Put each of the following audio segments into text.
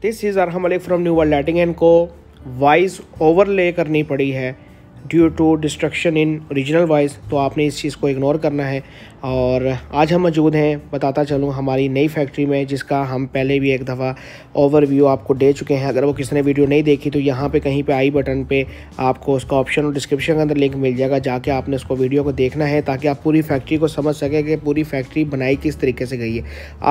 This is Arham Malik from new world lighting and को voice overlay करनी पड़ी है due to distraction in original voice, तो आपने इस चीज़ को इग्नोर करना है। और आज हम मौजूद हैं, बताता चलूँ, हमारी नई फैक्ट्री में, जिसका हम पहले भी एक दफ़ा ओवरव्यू आपको दे चुके हैं। अगर वो किसी ने वीडियो नहीं देखी तो यहाँ पे कहीं पे आई बटन पे आपको उसका ऑप्शन और डिस्क्रिप्शन के अंदर लिंक मिल जाएगा, जाके आपने उसको वीडियो को देखना है ताकि आप पूरी फैक्ट्री को समझ सकें कि पूरी फैक्ट्री बनाई किस तरीके से गई है।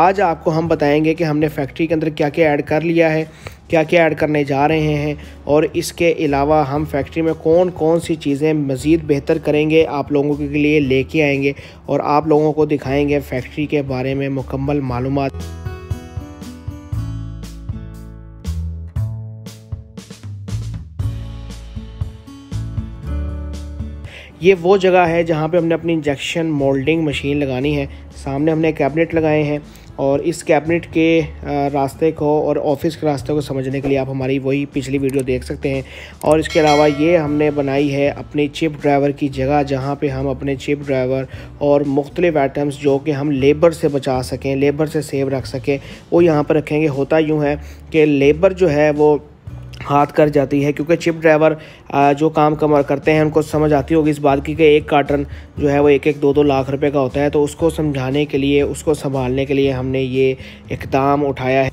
आज आपको हम बताएँगे कि हमने फैक्ट्री के अंदर क्या क्या ऐड कर लिया है, क्या क्या ऐड करने जा रहे हैं, और इसके अलावा हम फैक्ट्री में कौन कौन सी चीज़ें मज़ीद बेहतर करेंगे, आप लोगों के लिए लेके आएंगे और आप लोगों को दिखाएंगे फैक्ट्री के बारे में मुकम्मल मालूमात। ये वो जगह है जहाँ पे हमने अपनी इंजेक्शन मोल्डिंग मशीन लगानी है। सामने हमने कैबिनेट लगाए हैं और इस कैबिनेट के रास्ते को और ऑफिस के रास्ते को समझने के लिए आप हमारी वही पिछली वीडियो देख सकते हैं। और इसके अलावा ये हमने बनाई है अपनी चिप ड्राइवर की जगह, जहाँ पे हम अपने चिप ड्राइवर और मुख्तलिफ आइटम्स जो कि हम लेबर से बचा सकें, लेबर से सेव रख सकें, वो यहाँ पर रखेंगे। होता यूँ है कि लेबर जो है वो हाथ कर जाती है, क्योंकि चिप ड्राइवर जो काम करते हैं उनको समझ आती होगी इस बात की कि एक कार्टन जो है वो 1-2 लाख रुपए का होता है। तो उसको समझाने के लिए, उसको संभालने के लिए हमने ये इक़दाम उठाया है।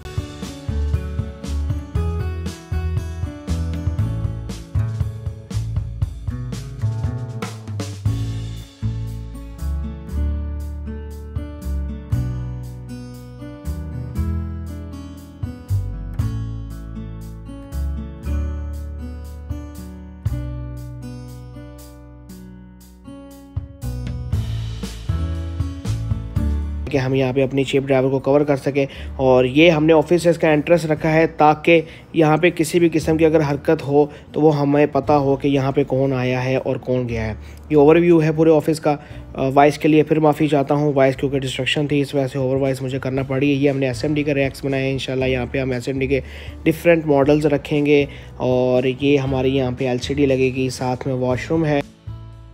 कि हम यहाँ पे अपनी चिप ड्राइवर को कवर कर सकें। और ये हमने ऑफिस से इसका एंट्रेंस रखा है ताकि यहाँ पे किसी भी किस्म की अगर हरकत हो तो वो हमें पता हो कि यहाँ पे कौन आया है और कौन गया है। ये ओवरव्यू है पूरे ऑफिस का। वॉइस के लिए फिर माफ़ी चाहता हूँ, वॉइस क्योंकि डिस्ट्रक्शन थी, इस वजह से ओवर वॉइस मुझे करना पड़ी। ये हमने SMD के रैक्स बनाए हैं। इंशाल्लाह यहाँ पे हम SMD के डिफरेंट मॉडल्स रखेंगे और ये हमारी यहाँ पे LCD लगेगी, साथ में वॉशरूम है।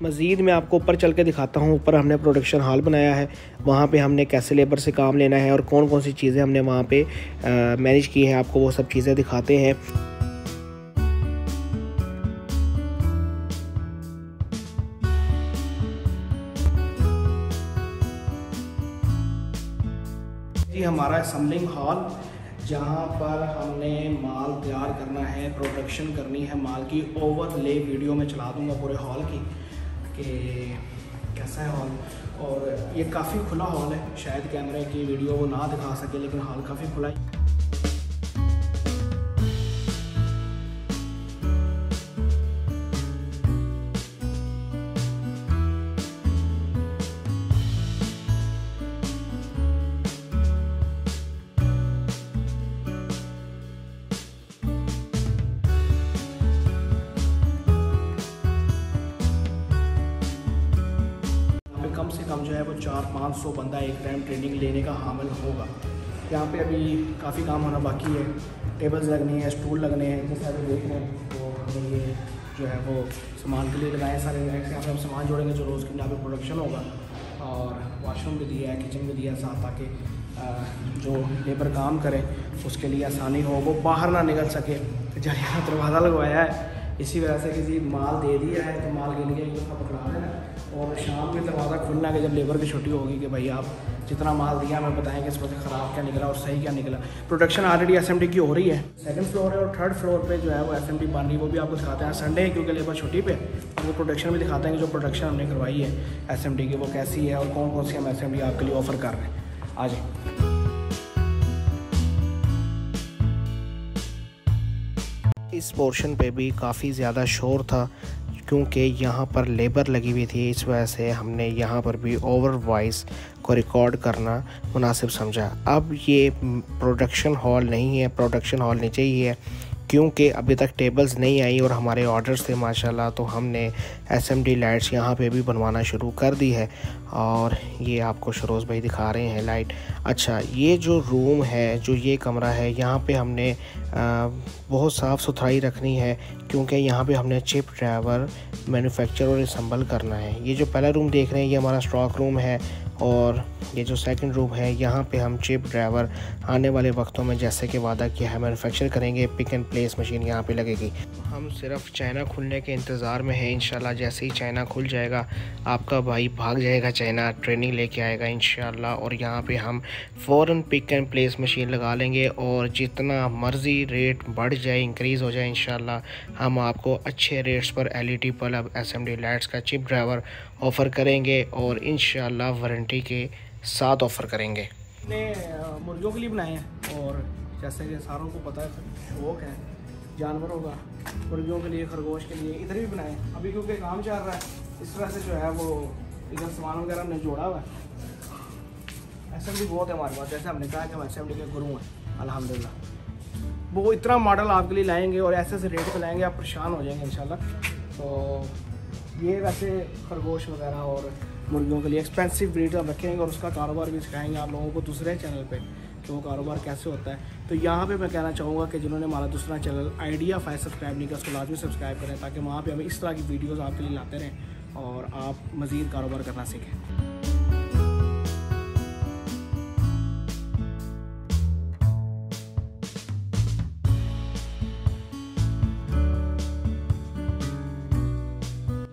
मज़ीद मैं आपको ऊपर चल के दिखाता हूँ। ऊपर हमने प्रोडक्शन हॉल बनाया है, वहाँ पे हमने कैसे लेबर से काम लेना है और कौन कौन सी चीज़ें हमने वहाँ पे मैनेज की हैं, आपको वो सब चीज़ें दिखाते हैं। जी हमारा असेंबलिंग हॉल, जहाँ पर हमने माल तैयार करना है, प्रोडक्शन करनी है माल की। ओवरले वीडियो में चला दूँगा पूरे हॉल की कि कैसा है हॉल। और ये काफ़ी खुला हॉल है, शायद कैमरे की वीडियो वो ना दिखा सके, लेकिन हॉल काफ़ी खुला है। कम से कम जो है वो 400-500 बंदा एक टाइम ट्रेनिंग लेने का हामिल होगा। यहाँ पे अभी काफ़ी काम होना बाकी है, टेबल्स लगनी है, स्टूल लगने हैं, जैसे अभी देख रहे हैं। तो हमें ये जो है वो सामान के लिए लगाए सारे रैक्स, यहाँ पे हम सामान जोड़ेंगे जो रोज़ के यहाँ पे प्रोडक्शन होगा। और वॉशरूम भी दिया है, किचन भी दिया है साथ, ताकि जो लेबर काम करे उसके लिए आसानी हो, वो बाहर ना निकल सके। जहाँ दरवाज़ा लगवाया है इसी वजह से, किसी माल दे दिया है तो माल के लिए उसका पकड़ा देना और शाम में दरवाज़ा खुलना कि जब लेबर की छुट्टी होगी कि भाई आप जितना माल दिया हमें बताएंगे इसमें से ख़राब क्या निकला और सही क्या निकला। प्रोडक्शन ऑलरेडी SMD की हो रही है, 2nd फ्लोर है, और 3rd फ्लोर पे जो है वो SMD बन रही है। वो भी आपको दिखाते हैं, संडे है क्योंकि लेबर छुट्टी पे, वो प्रोडक्शन भी दिखाते हैं कि जो प्रोडक्शन हमने करवाई है SMD की वो कैसी है और कौन कौन सी हम SMD आपके लिए ऑफ़र कर रहे हैं। आ जाए। इस पोर्शन पे भी काफ़ी ज़्यादा शोर था क्योंकि यहाँ पर लेबर लगी हुई थी, इस वजह से हमने यहाँ पर भी ओवर वॉइस को रिकॉर्ड करना मुनासिब समझा। अब ये प्रोडक्शन हॉल नहीं है, प्रोडक्शन हॉल नीचे ही है क्योंकि अभी तक टेबल्स नहीं आई और हमारे ऑर्डर्स थे माशाल्लाह, तो हमने SMD लाइट्स यहाँ पे भी बनवाना शुरू कर दी है। और ये आपको शरोज़ भाई दिखा रहे हैं लाइट। अच्छा, ये जो रूम है, जो ये कमरा है, यहाँ पे हमने बहुत साफ़ सुथराई रखनी है क्योंकि यहाँ पे हमने चिप ड्राइवर मैन्युफैक्चर और असम्बल करना है। ये जो पहला रूम देख रहे हैं ये हमारा स्टॉक रूम है और ये जो सेकंड रूम है यहाँ पे हम चिप ड्राइवर आने वाले वक्तों में जैसे कि वादा किया है मैन्युफैक्चर करेंगे। पिक एंड प्लेस मशीन यहाँ पे लगेगी। हम सिर्फ चाइना खुलने के इंतज़ार में हैं। इंशाल्लाह जैसे ही चाइना खुल जाएगा आपका भाई भाग जाएगा चाइना, ट्रेनिंग लेके आएगा इंशाल्लाह। और यहाँ पे हम फ़ौरन पिक एंड प्लेस मशीन लगा लेंगे और जितना मर्ज़ी रेट बढ़ जाए, इंक्रीज़ हो जाए, इंशाल्लाह हम आपको अच्छे रेट्स पर LED बल्ब, SMD लाइट्स का चिप ड्राइवर ऑफ़र करेंगे और इंशाल्लाह वारंटी के साथ ऑफ़र करेंगे। ने मुर्गियों के लिए बनाए हैं और जैसे कि सारों को पता है शौक है जानवरों का, मुर्गियों के लिए, खरगोश के लिए इधर भी बनाए हैं। अभी क्योंकि काम चल रहा है इस वजह से जो है वो इधर सामान वगैरह हमने जोड़ा हुआ है। SMD बहुत है हमारे पास, जैसे हमने कहा कि हम SMD के गुरु हैं अल्हम्दुलिल्लाह। वो इतना मॉडल आपके लिए लाएंगे और ऐसे रेट पे लाएंगे आप परेशान हो जाएंगे इंशाल्लाह। तो ये वैसे खरगोश वगैरह और मुर्गियों के लिए एक्सपेंसिव ब्रीड हम रखेंगे और उसका कारोबार भी सिखाएंगे आप लोगों को दूसरे चैनल पे कि वो कारोबार कैसे होता है। तो यहाँ पे मैं कहना चाहूँगा कि जिन्होंने हमारा दूसरा चैनल आइडिया 5 सब्सक्राइब नहीं किया उसको लाजमी सब्सक्राइब करें ताकि वहाँ पे हम इस तरह की वीडियोज़ आपके लिए लाते रहें और आप मज़ीद कारोबार करना सीखें।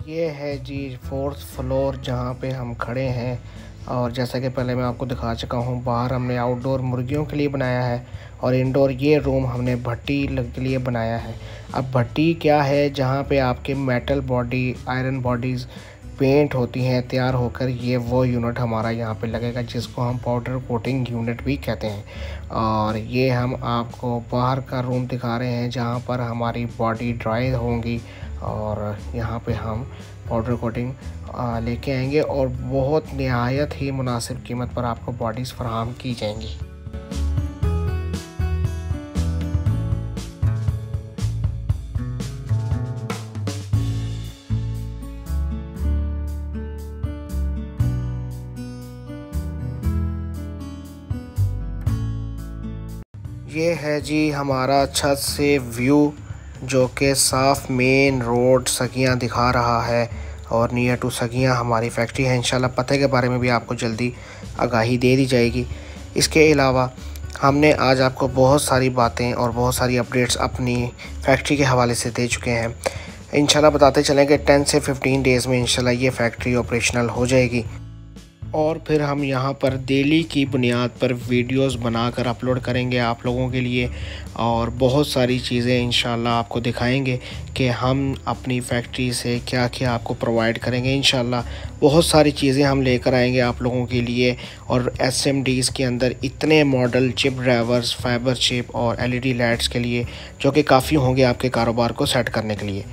ये है जी 4th फ्लोर जहाँ पे हम खड़े हैं और जैसा कि पहले मैं आपको दिखा चुका हूँ, बाहर हमने आउटडोर मुर्गियों के लिए बनाया है और इंडोर ये रूम हमने भट्टी के लिए बनाया है। अब भट्टी क्या है, जहाँ पे आपके metal body, iron bodies paint होती हैं तैयार होकर, ये वो यूनिट हमारा यहाँ पे लगेगा जिसको हम पाउडर कोटिंग यूनिट भी कहते हैं। और ये हम आपको बाहर का रूम दिखा रहे हैं जहाँ पर हमारी बॉडी ड्राई होंगी और यहाँ पे हम पाउडर कोटिंग लेके आएंगे और बहुत निहायत ही मुनासिब कीमत पर आपको बॉडीज़ फराहम की जाएंगी। ये है जी हमारा छत से व्यू जो कि साफ़ मेन रोड सगियाँ दिखा रहा है और नियर टू सगियाँ हमारी फैक्ट्री है। इंशाल्लाह पते के बारे में भी आपको जल्दी आगाही दे दी जाएगी। इसके अलावा हमने आज आपको बहुत सारी बातें और बहुत सारी अपडेट्स अपनी फैक्ट्री के हवाले से दे चुके हैं। इंशाल्लाह बताते चलें कि 10 से 15 डेज़ में इंशाल्लाह ये फैक्ट्री ऑपरेशनल हो जाएगी और फिर हम यहाँ पर डेली की बुनियाद पर वीडियोस बनाकर अपलोड करेंगे आप लोगों के लिए और बहुत सारी चीज़ें इंशाल्लाह आपको दिखाएंगे कि हम अपनी फैक्ट्री से क्या क्या आपको प्रोवाइड करेंगे। इंशाल्लाह बहुत सारी चीज़ें हम लेकर आएंगे आप लोगों के लिए और SMDs के अंदर इतने model, chip drivers, fibre chip और LED लाइट्स के लिए जो कि काफ़ी होंगे आपके कारोबार को सेट करने के लिए।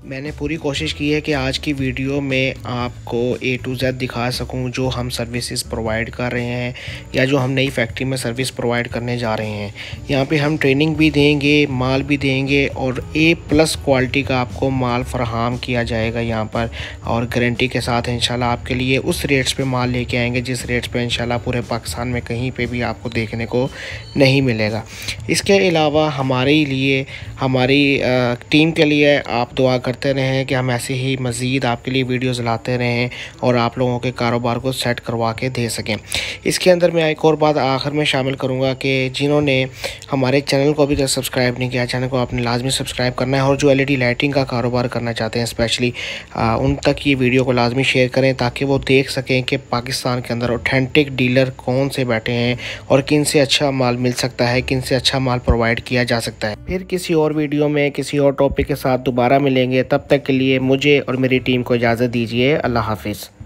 मैंने पूरी कोशिश की है कि आज की वीडियो में आपको A to Z दिखा सकूं जो हम सर्विसेज प्रोवाइड कर रहे हैं या जो हम नई फैक्ट्री में सर्विस प्रोवाइड करने जा रहे हैं। यहाँ पे हम ट्रेनिंग भी देंगे, माल भी देंगे और A+ क्वालिटी का आपको माल फराहम किया जाएगा यहाँ पर और गारंटी के साथ इंशाल्लाह आपके लिए उस रेट्स पे माल लेके आएंगे जिस रेट्स पे इंशाल्लाह पूरे पाकिस्तान में कहीं पे भी आपको देखने को नहीं मिलेगा। इसके अलावा हमारे लिए, हमारी टीम के लिए आप दुआ करते रहें कि हम ऐसे ही मज़ीद आपके लिए वीडियोस लाते रहें और आप लोगों के कारोबार को सेट करवा के दे सकें। इसके अंदर मैं एक और बात आखिर में शामिल करूंगा कि जिन्होंने हमारे चैनल को अभी तक सब्सक्राइब नहीं किया, चैनल को आपने लाजमी सब्सक्राइब करना है और जो LED लाइटिंग का कारोबार करना चाहते हैं स्पेशली उन तक ये वीडियो को लाजमी शेयर करें ताकि वो देख सकें कि पाकिस्तान के अंदर ऑथेंटिक डीलर कौन से बैठे हैं और किन से अच्छा माल मिल सकता है, किन से अच्छा माल प्रोवाइड किया जा सकता है। फिर किसी और वीडियो में किसी और टॉपिक के साथ दोबारा मिलेंगे। तब तक के लिए मुझे और मेरी टीम को इजाज़त दीजिए। अल्लाह हाफिज़।